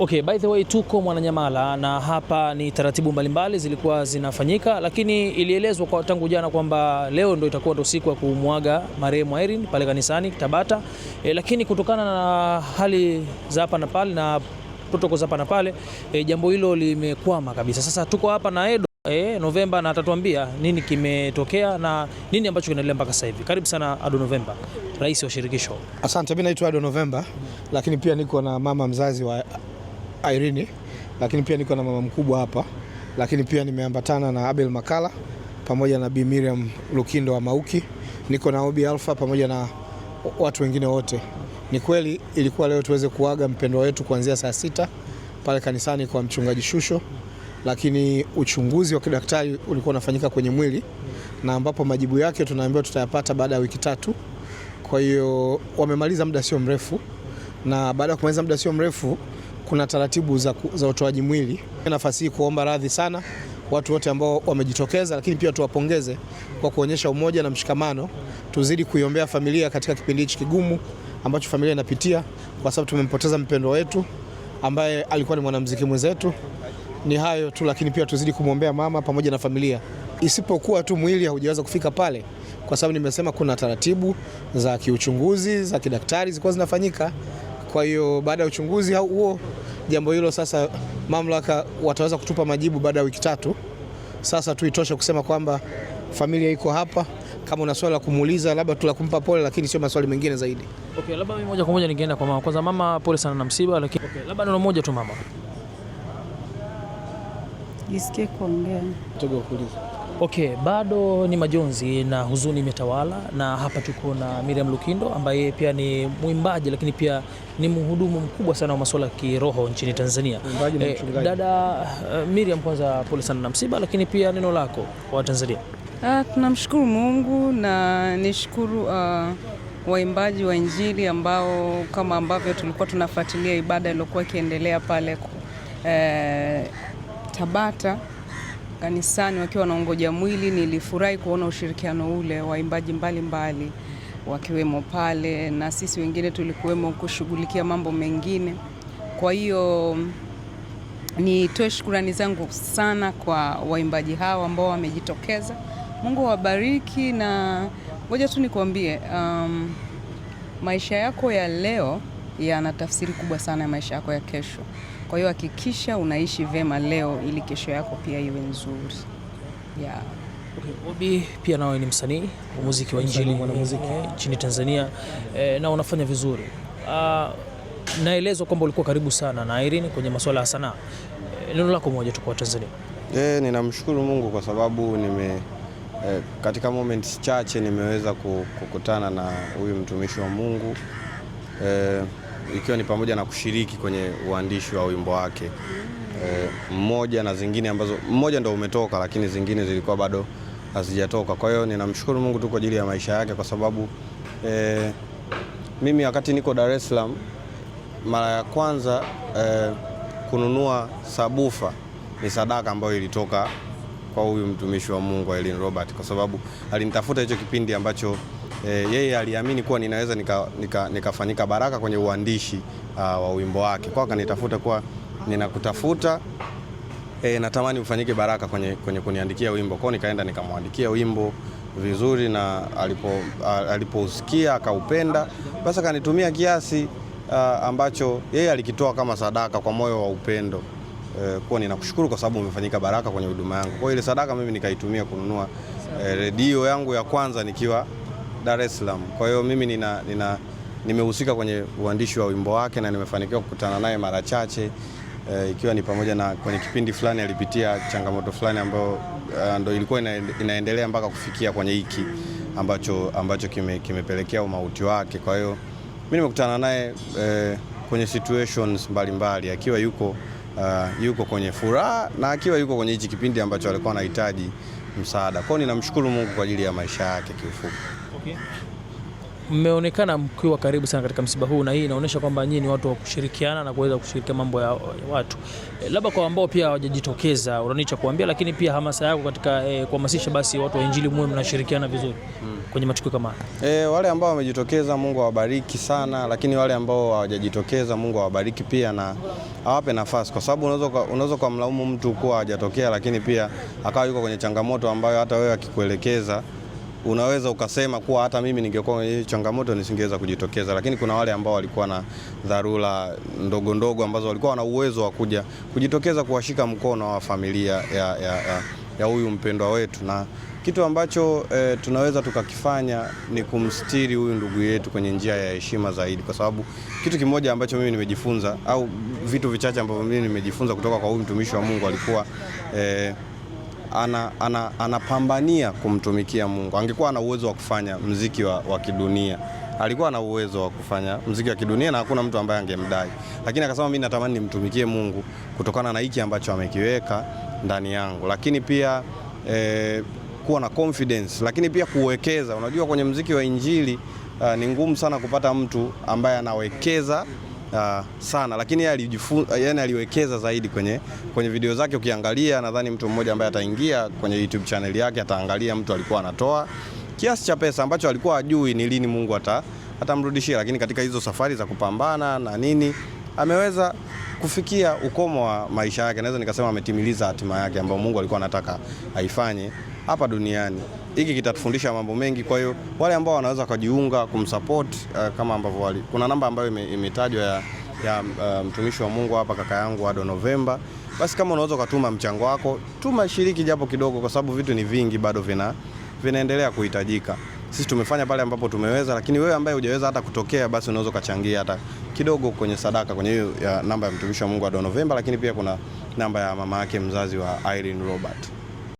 Okay, by the way tuko Mwananyamala na hapa ni taratibu mbalimbali zilikuwa zinafanyika, lakini ilielezwa kwa tangu jana kwamba leo ndio itakuwa siku ya kumwaga marehemu Irene pale kanisani Tabata. Lakini kutokana na hali za hapa na pale na protocol za hapa na pale, jambo hilo limekwama kabisa. Sasa tuko hapa na Edo November na atatuambia nini kimetokea na nini ambacho kinaendelea mpaka sasa hivi. Karibu sana Ado November, rais wa shirikisho. Asante, mimi naitwa Ado November, lakini pia niko na mama mzazi wa Irene, lakini pia niko na mama mkubwa hapa, lakini pia nimeambatana na Abel Makala pamoja na Bi Miriam Lukindo wa Mauki, niko na Obi Alpha pamoja na watu wengine wote. Ni kweli ilikuwa leo tuweze kuaga mpendwa wetu kuanzia saa 6 pale kanisani kwa mchungaji Shusho, lakini uchunguzi wa kidaktari ulikuwa unafanyika kwenye mwili na ambapo majibu yake tunaambiwa tutayapata baada ya wiki 3. Kwa hiyo wamemaliza muda sio mrefu, na baada ya kumaliza muda sio mrefu kuna taratibu za utoaji mwili. Nafasi hii kuomba radhi sana watu wote ambao wamejitokeza, lakini pia tuwapongeze kwa kuonyesha umoja na mshikamano. Tuzidi kuiombea familia katika kipindi hichi kigumu ambacho familia inapitia, kwa sababu tumempoteza mpendwa wetu ambaye alikuwa ni mwanamuziki mwenzetu. Ni hayo tu, lakini pia tuzidi kumwombea mama pamoja na familia. Isipokuwa tu mwili haujaweza kufika pale, kwa sababu nimesema kuna taratibu za kiuchunguzi za kidaktari zilikuwa zinafanyika. Kwa hiyo baada ya uchunguzi huo, jambo hilo sasa mamlaka wataweza kutupa majibu baada ya wiki 3. Sasa tu itosha kusema kwamba familia iko hapa. Kama una swali la kumuuliza labda tu la kumpa pole, lakini sio maswali mengine zaidi. Okay, labda mimi moja kwa moja ningeenda kwa mama. Kwanza mama, pole sana na msiba, lakini labda neno moja tu mama. Jisikie kuongea. Okay, bado ni majonzi na huzuni imetawala, na hapa tuko na Miriam Lukindo ambaye pia ni mwimbaji lakini pia ni mhudumu mkubwa sana wa masuala ya kiroho nchini Tanzania. Dada Miriam, kwanza pole sana na msiba, lakini pia neno lako kwa Tanzania. Tunamshukuru Mungu na nishukuru waimbaji wa Injili ambao kama ambavyo tulikuwa tunafuatilia ibada iliyokuwa ikiendelea pale Tabata kanisani wakiwa wanaongoja mwili. Nilifurahi kuona ushirikiano ule, waimbaji mbalimbali wakiwemo pale na sisi wengine tulikuwemo kushughulikia mambo mengine. Kwa hiyo nitoe shukrani zangu sana kwa waimbaji hao ambao wamejitokeza. Mungu wabariki, na ngoja tu nikwambie, maisha yako ya leo yana tafsiri kubwa sana ya maisha yako ya kesho. Kwa hiyo hakikisha unaishi vema leo ili kesho yako pia iwe nzuri. Yeah. Okay, Obi pia nawe ni msanii wa muziki wa Injili nchini Tanzania, na unafanya vizuri. Naelezwa kwamba ulikuwa karibu sana na Irene kwenye masuala ya sanaa. Neno lako moja tu kwa Tanzania. Ninamshukuru Mungu kwa sababu katika moments chache nimeweza kukutana na huyu mtumishi wa Mungu, ikiwa ni pamoja na kushiriki kwenye uandishi wa wimbo wake mmoja, na zingine ambazo mmoja ndio umetoka lakini zingine zilikuwa bado hazijatoka. Kwa hiyo ninamshukuru Mungu tu kwa ajili ya maisha yake, kwa sababu mimi wakati niko Dar es Salaam mara ya kwanza kununua sabufa ni sadaka ambayo ilitoka kwa huyu mtumishi wa Mungu Irene Robert, kwa sababu alinitafuta hicho kipindi ambacho yeye aliamini kuwa ninaweza nikafanyika baraka kwenye uandishi wa wimbo wake. Kwa kanitafuta kuwa ninakutafuta, natamani ufanyike baraka kwenye kuniandikia wimbo. Kwa nikaenda nikamwandikia wimbo vizuri, na alipousikia akaupenda, basi akanitumia kiasi ambacho yeye alikitoa kama sadaka kwa moyo wa upendo. Kwa ninakushukuru kwa sababu umefanyika baraka kwenye huduma yangu. Kwa ile sadaka mimi nikaitumia kununua redio yangu ya kwanza nikiwa Dar es Salaam. Kwa hiyo mimi nimehusika kwenye uandishi wa wimbo wake na nimefanikiwa kukutana naye mara chache, ikiwa ni pamoja na kwenye kipindi fulani alipitia changamoto fulani ambayo ndio ilikuwa inaendelea mpaka kufikia kwenye hiki ambacho kimepelekea umauti wake. Kwa hiyo mimi nimekutana naye kwenye situations mbalimbali, akiwa yuko kwenye furaha na akiwa yuko kwenye hichi kipindi ambacho alikuwa anahitaji msaada. Kwa hiyo ninamshukuru Mungu kwa ajili ya maisha yake kiufupi. Okay. mmeonekana mkiwa karibu sana katika msiba huu, na hii inaonyesha kwamba nyinyi ni watu wa kushirikiana na kuweza kushirikia mambo ya watu. Labda kwa ambao pia hawajajitokeza, unanicha kuambia, lakini pia hamasa yako katika kuhamasisha basi watu wa Injili muwe mnashirikiana vizuri kwenye matukio kama haya. Wale ambao wamejitokeza Mungu awabariki sana, lakini wale ambao hawajajitokeza Mungu awabariki pia na awape nafasi, kwa sababu unaweza kumlaumu mtu kuwa hajatokea, lakini pia akawa yuko kwenye changamoto ambayo hata wewe akikuelekeza unaweza ukasema kuwa hata mimi ningekuwa kwenye changamoto nisingeweza kujitokeza. Lakini kuna wale ambao walikuwa na dharura ndogo ndogo ambazo walikuwa wana uwezo wa kuja kujitokeza kuwashika mkono wa familia ya huyu mpendwa wetu, na kitu ambacho tunaweza tukakifanya ni kumstiri huyu ndugu yetu kwenye njia ya heshima zaidi, kwa sababu kitu kimoja ambacho mimi nimejifunza, au vitu vichache ambavyo mimi nimejifunza kutoka kwa huyu mtumishi wa Mungu, alikuwa anapambania kumtumikia Mungu. Angekuwa ana uwezo wa kufanya muziki wa kidunia, alikuwa na uwezo wa kufanya muziki wa kidunia na hakuna mtu ambaye angemdai, lakini akasema mimi natamani nimtumikie Mungu kutokana na hiki ambacho amekiweka ndani yangu. Lakini pia kuwa na confidence, lakini pia kuwekeza. Unajua kwenye muziki wa Injili ni ngumu sana kupata mtu ambaye anawekeza sana, lakini yeye aliwekeza zaidi kwenye video zake. Ukiangalia, nadhani mtu mmoja ambaye ataingia kwenye YouTube channel yake ataangalia mtu alikuwa anatoa kiasi cha pesa ambacho alikuwa ajui ni lini Mungu atamrudishia, lakini katika hizo safari za kupambana na nini ameweza kufikia ukomo wa maisha yake. Naweza nikasema ametimiliza hatima yake ambayo Mungu alikuwa anataka aifanye hapa duniani. Hiki kitatufundisha mambo mengi. Kwa hiyo wale ambao wanaweza kujiunga kumsupport, kama ambavyo kuna namba ambayo imetajwa ya mtumishi wa Mungu hapa, kaka yangu Ado Novemba, basi kama unaweza kutuma mchango wako, tuma, shiriki japo kidogo, kwa sababu vitu ni vingi bado vinaendelea kuhitajika. Sisi tumefanya pale ambapo tumeweza, lakini wewe ambaye hujaweza hata kutokea, basi unaweza kuchangia hata kidogo kwenye sadaka kwenye hiyo namba ya mtumishi wa Mungu Ado Novemba, lakini pia kuna namba ya mama yake mzazi wa Irene Robert.